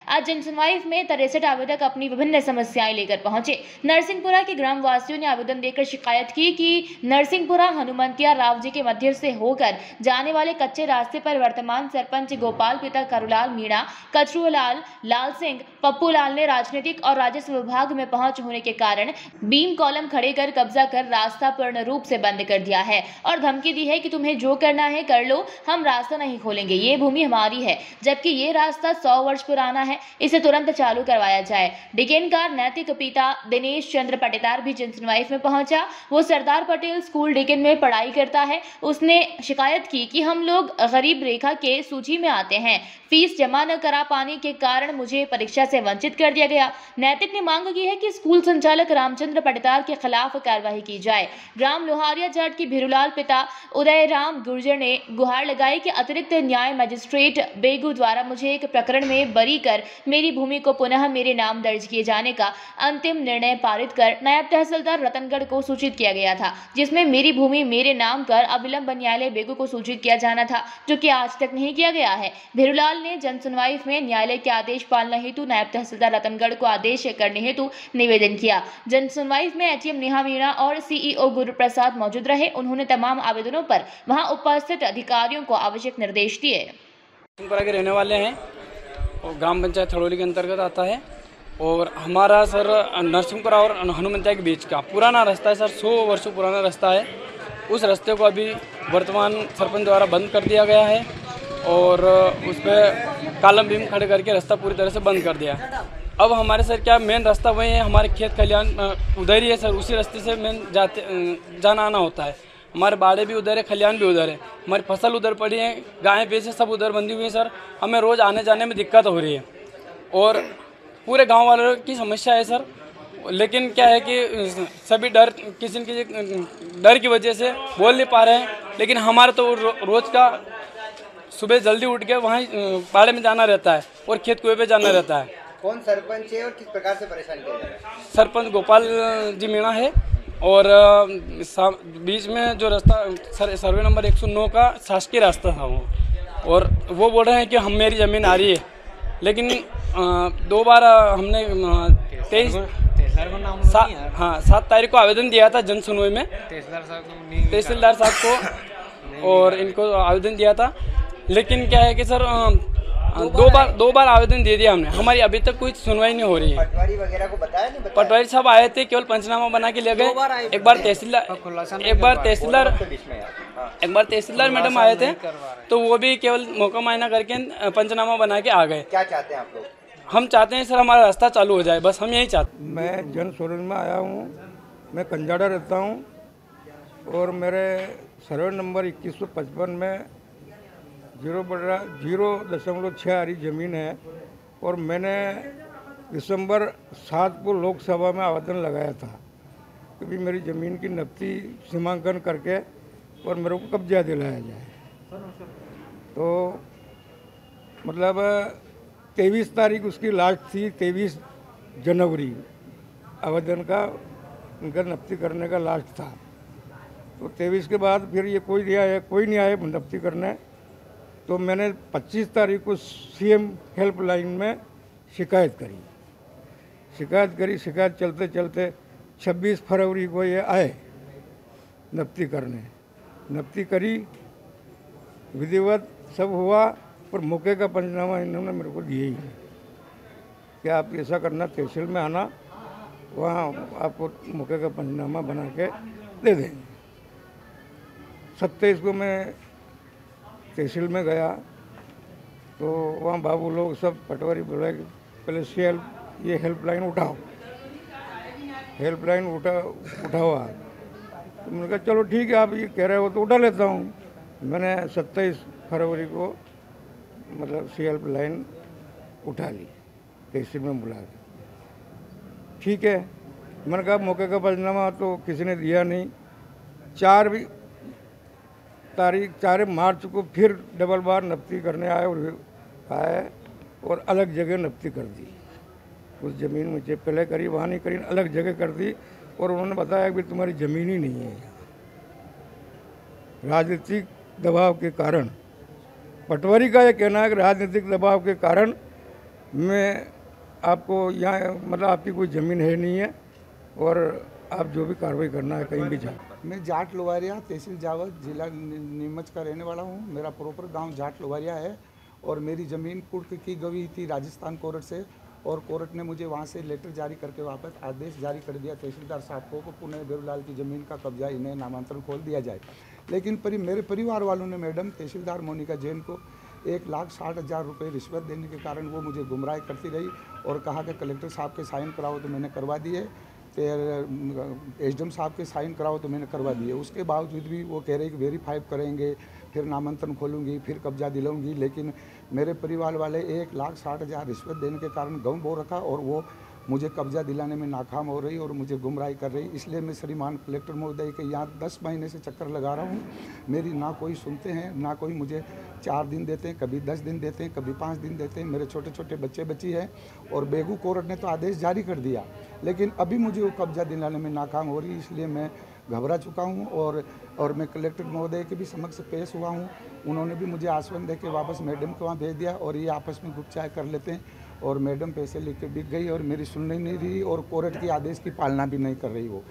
आज जनसुनवाई में 63 आवेदक अपनी विभिन्न समस्याएं लेकर पहुंचे। नरसिंहपुरा के ग्रामवासियों ने आवेदन देकर शिकायत की कि नरसिंहपुरा हनुमंतिया राव जी के मध्य से होकर जाने वाले कच्चे रास्ते पर वर्तमान सरपंच गोपाल पिता करुलाल मीणा, कचरूलाल, लाल सिंह, पप्पू लाल ने राजनीतिक और राजस्व विभाग में पहुंच होने के कारण बीम कॉलम खड़े कर कब्जा कर रास्ता पूर्ण रूप से बंद कर दिया है और धमकी दी है कि तुम्हें जो करना है कर लो, हम रास्ता नहीं खोलेंगे, ये भूमि हमारी है। जबकि ये रास्ता 100 वर्ष पुराना है, इसे तुरंत चालू करवाया जाए। डिकेनकार नैतिक पिता दिनेश चंद्र पटेदार भी जनसुनवाई में पहुंचा। वो सरदार पटेल स्कूल डिकेन में पढ़ाई करता है। उसने शिकायत की कि हम लोग गरीब रेखा के सूची में आते हैं, फीस जमा न करा पाने के कारण मुझे परीक्षा से वंचित कर दिया गया। नैतिक ने मांग की है कि स्कूल संचालक रामचंद्र पटेदार के खिलाफ कार्रवाई की जाए। ग्राम लोहारिया जाट की भिरूलाल पिता उदय राम गुर्जर ने गुहार लगाई कि अतिरिक्त न्याय मजिस्ट्रेट बेगू द्वारा मुझे एक प्रकरण में बरी कर मेरी भूमि को पुनः मेरे नाम दर्ज किए जाने का अंतिम निर्णय पारित कर नायब तहसीलदार रतनगढ़ को सूचित किया गया था, जिसमें मेरी भूमि मेरे नाम कर अविलंब न्यायालय बेगू को सूचित किया जाना था, जो कि आज तक नहीं किया गया है। भिरूलाल ने जनसुनवाई में न्यायालय के आदेश पालना हेतु नायब तहसीलदार रतनगढ़ को आदेश करने हेतु निवेदन किया। जनसुनवाई में एटीएम नेहा मीणा और सीईओ गुरुप्रसाद मौजूद रहे। उन्होंने तमाम आवेदनों पर वहां उपस्थित अधिकारियों को आवश्यक निर्देश दिए। के रहने वाले हैं और ग्राम पंचायत थड़ोली के अंतर्गत आता है और हमारा सर नरसिंहपुरा और हनुमंतिया के बीच का पुराना रास्ता है सर, 100 वर्षों पुराना रास्ता है। उस रास्ते को अभी वर्तमान सरपंच द्वारा बंद कर दिया गया है और उस पर कालम बीम खड़े करके रास्ता पूरी तरह से बंद कर दिया। अब हमारे सर क्या मेन रास्ता वही है, हमारे खेत खलियान उधर ही है सर, उसी रास्ते से मेन जाना आना होता है। हमारे बाड़े भी उधर है, खलियान भी उधर है, हमारी फसल उधर पड़ी है, गायें भैंसें सब उधर बंधी हुई है सर। हमें रोज़ आने जाने में दिक्कत हो रही है और पूरे गांव वालों की समस्या है सर। लेकिन क्या है कि सभी डर किसी न किसी डर की वजह से बोल नहीं पा रहे हैं। लेकिन हमारा तो रोज़ का सुबह जल्दी उठ के वहाँ बाड़े में जाना रहता है और खेत कुएं पे जाना रहता है। कौन सरपंच है और किस प्रकार से परेशान किया जा रहा है? सरपंच गोपाल जी मीणा है और बीच में जो रास्ता सर्वे नंबर 109 का शासकीय रास्ता था वो, और वो बोल रहे हैं कि हम मेरी ज़मीन आ रही है। लेकिन 2 बार हमने 7 तारीख को आवेदन दिया था जनसुनवाई में तहसीलदार साहब को, और इनको आवेदन दिया था। लेकिन क्या है कि सर 2 बार आवेदन दे दिया हमने, हमारी अभी तक कोई सुनवाई नहीं हो रही है। पटवारी वगैरह को बताया नहीं? पटवारी साहब आए थे, केवल पंचनामा बना के ले गए। एक बार तहसीलदार मैडम आए थे, तो वो भी केवल मौका मायना करके पंचनामा बना के आ गए। क्या चाहते हैं आप लोग? हम चाहते हैं सर हमारा रास्ता चालू हो जाए, बस हम यही चाहते हैं। मैं जनसुनवाई में आया हूँ, मैं कंजाड़ा रहता हूँ और मेरे सर्वे नंबर 2155 में 0.06 आरी ज़मीन है और मैंने दिसंबर 7 को लोकसभा में आवेदन लगाया था कि भी मेरी ज़मीन की नफ्ती सीमांकन करके और मेरे को कब्जा दिलाया जाए। तो मतलब 23 तारीख उसकी लास्ट थी, 23 जनवरी आवेदन का उनका नफ्ती करने का लास्ट था। तो 23 के बाद फिर ये कोई नहीं आया नफ्ती करने। तो मैंने 25 तारीख को सीएम हेल्पलाइन में शिकायत शिकायत चलते चलते 26 फरवरी को ये आए नफ्ती करने। नफ्ती करी, विधिवत सब हुआ, पर मौके का पंचनामा इन्होंने मेरे को दिया ही नहीं कि आप ऐसा करना, तहसील में आना, वहाँ आपको मौके का पंचनामा बना के दे देंगे। 27 को मैं तहसील में गया तो वहाँ बाबू लोग सब पटवारी बोला कि पहले ये हेल्पलाइन उठाओ, हेल्पलाइन उठाओ आप। तो मैंने कहा चलो ठीक है, आप ये कह रहे हो तो उठा लेता हूँ। मैंने 27 फरवरी को मतलब हेल्पलाइन उठा ली, तहसील में बुला के। ठीक है, मैंने कहा मौके का पंचनामा तो किसी ने दिया नहीं। 4 मार्च को फिर डबल बार नफ्ती करने आए और अलग जगह नफ्ती कर दी। उस ज़मीन मुझे पहले करी, वहाँ नहीं करी, अलग जगह कर दी और उन्होंने बताया कि तुम्हारी ज़मीन ही नहीं है। राजनीतिक दबाव के कारण, पटवारी का यह कहना है कि राजनीतिक दबाव के कारण मैं आपको यहाँ मतलब आपकी कोई ज़मीन है नहीं है और आप जो भी कार्रवाई करना है कहीं भी जाए। मैं जाट लोवारिया तहसील जावद जिला नीमच का रहने वाला हूँ। मेरा प्रॉपर गांव जाट लोवारिया है और मेरी ज़मीन कुर्क की गई थी राजस्थान कोर्ट से, और कोर्ट ने मुझे वहाँ से लेटर जारी करके वापस आदेश जारी कर दिया तहसीलदार साहब को पुनः बेरूलाल की ज़मीन का कब्जा इन्हें नामांतरण खोल दिया जाए। लेकिन मेरे परिवार वालों ने मैडम तहसीलदार मोनिका जैन को 1,60,000 रुपये रिश्वत देने के कारण वो मुझे गुमराह करती रही और कहा कि कलेक्टर साहब के साइन कराओ, तो मैंने करवा दिए। एसडीएम साहब के साइन कराओ, तो मैंने करवा दिए। उसके बावजूद भी वो कह रहे कि वेरीफाई करेंगे, फिर नामांतरण खोलूँगी, फिर कब्जा दिलाऊंगी। लेकिन मेरे परिवार वाले 1,60,000 रिश्वत देने के कारण गम बो रखा और वो मुझे कब्जा दिलाने में नाकाम हो रही और मुझे गुमराही कर रही। इसलिए मैं श्रीमान कलेक्टर महोदय के यहाँ 10 महीने से चक्कर लगा रहा हूँ। मेरी ना कोई सुनते हैं, ना कोई मुझे 4 दिन देते हैं, कभी 10 दिन देते हैं, कभी 5 दिन देते हैं। मेरे छोटे छोटे बच्चे बच्ची हैं और बेगू कोर्ट ने तो आदेश जारी कर दिया, लेकिन अभी मुझे वो कब्जा दिलाने में नाकाम हो रही। इसलिए मैं घबरा चुका हूँ और मैं कलेक्टर महोदय के भी समक्ष पेश हुआ हूँ। उन्होंने भी मुझे आश्वासन दे के वापस मैडम को वहाँ भेज दिया और ये आपस में गुपचाय कर लेते हैं। और मैडम पैसे लेके बिक गई और मेरी सुननी नहीं रही और कोर्ट के आदेश की पालना भी नहीं कर रही वो,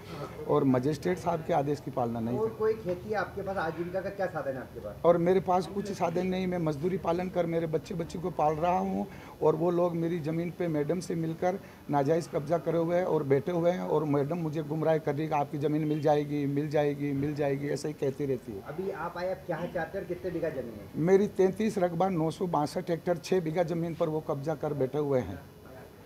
और मजिस्ट्रेट साहब के आदेश की पालना नहीं कर। कोई खेती है आपके पास? आजीविका का क्या साधन है आपके पास? और मेरे पास कुछ साधन नहीं। मैं मजदूरी पालन कर मेरे बच्चे बच्ची को पाल रहा हूँ और वो लोग मेरी ज़मीन पे मैडम से मिलकर नाजायज़ कब्जा करे हुए हैं और बैठे हुए हैं और मैडम मुझे गुमराह कर रही है, आपकी ज़मीन मिल जाएगी, मिल जाएगी, मिल जाएगी, ऐसा ही कहती रहती है। अभी आप आए, आप क्या चाहते हैं? कितने बीघा जमीन है? मेरी 33 रकबा 962 हेक्टेयर 6 बीघा ज़मीन पर वो कब्जा कर बैठे हुए हैं।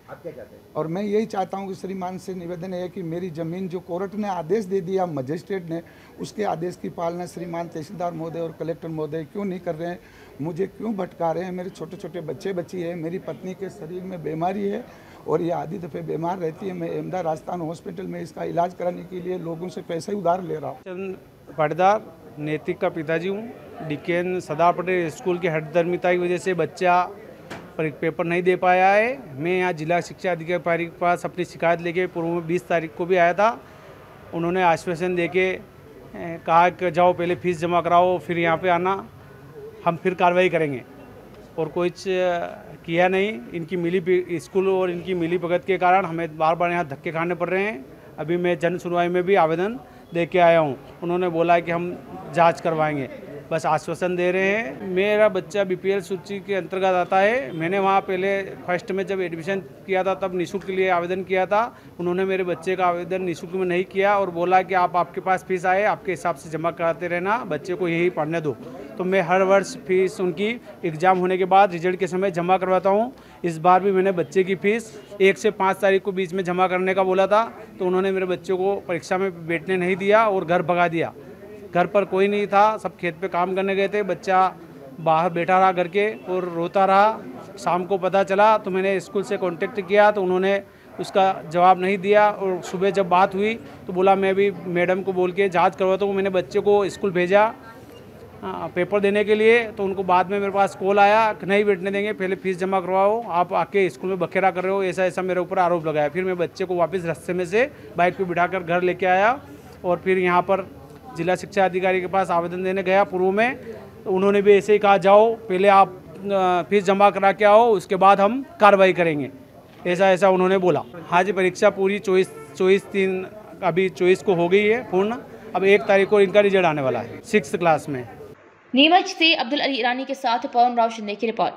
आप क्या चाहते हैं? और मैं यही चाहता हूं कि श्रीमान से निवेदन है कि मेरी ज़मीन जो कोर्ट ने आदेश दे दिया मजिस्ट्रेट ने, उसके आदेश की पालना श्रीमान तहसीलदार महोदय और कलेक्टर महोदय क्यों नहीं कर रहे हैं? मुझे क्यों भटका रहे हैं? मेरे छोटे छोटे बच्चे बच्ची है, मेरी पत्नी के शरीर में बीमारी है और ये आधी दफ़े बीमार रहती है। मैं अहमदाबाद राजस्थान हॉस्पिटल में इसका इलाज कराने के लिए लोगों से पैसे उधार ले रहा हूँ। चंद पाटीदार नैतिक का पिताजी हूँ। डीकेएन सरदार पटेल स्कूल की हठधर्मिता की वजह से बच्चा पेपर नहीं दे पाया है। मैं यहाँ जिला शिक्षा अधिकारी के पास अपनी शिकायत लेके पूर्व में 20 तारीख को भी आया था। उन्होंने आश्वासन देके कहा कि जाओ पहले फीस जमा कराओ, फिर यहाँ पे आना, हम फिर कार्रवाई करेंगे, और कुछ किया नहीं। इनकी स्कूल और इनकी मिली भगत के कारण हमें बार बार यहाँ धक्के खाने पड़ रहे हैं। अभी मैं जन सुनवाई में भी आवेदन दे के आया हूँ। उन्होंने बोला कि हम जांच करवाएंगे, बस आश्वासन दे रहे हैं। मेरा बच्चा बीपीएल सूची के अंतर्गत आता है। मैंने वहाँ पहले फर्स्ट में जब एडमिशन किया था तब निःशुल्क के लिए आवेदन किया था। उन्होंने मेरे बच्चे का आवेदन निःशुल्क में नहीं किया और बोला कि आपके पास फीस आए, आपके हिसाब से जमा कराते रहना, बच्चे को यही पढ़ने दो। तो मैं हर वर्ष फीस उनकी एग्ज़ाम होने के बाद रिजल्ट के समय जमा करवाता हूँ। इस बार भी मैंने बच्चे की फ़ीस 1 से 5 तारीख को बीच में जमा करने का बोला था, तो उन्होंने मेरे बच्चे को परीक्षा में बैठने नहीं दिया और घर भगा दिया। घर पर कोई नहीं था, सब खेत पे काम करने गए थे। बच्चा बाहर बैठा रहा घर के और रोता रहा। शाम को पता चला तो मैंने स्कूल से कांटेक्ट किया तो उन्होंने उसका जवाब नहीं दिया, और सुबह जब बात हुई तो बोला मैं भी मैडम को बोल के जांच करवाता हूँ। मैंने बच्चे को स्कूल भेजा पेपर देने के लिए, तो उनको बाद में मेरे पास कॉल आया कि नहीं बैठने देंगे, पहले फीस जमा करवाओ, आप आके स्कूल में बखेरा कर रहे हो, ऐसा ऐसा मेरे ऊपर आरोप लगाया। फिर मैं बच्चे को वापस रास्ते में से बाइक पे बिठाकर घर लेके आया और फिर यहाँ पर जिला शिक्षा अधिकारी के पास आवेदन देने गया पूर्व में। तो उन्होंने भी ऐसे ही कहा जाओ पहले आप फीस जमा करा के आओ, उसके बाद हम कार्रवाई करेंगे, ऐसा ऐसा उन्होंने बोला। हाँ जी, परीक्षा पूरी 24/3 अभी 24 को हो गई है पूर्ण। अब 1 तारीख को इनका रिजल्ट आने वाला है 6th क्लास में। नीमच से अब्दुल अली ईरानी के साथ पवन राव शिंदे की रिपोर्ट।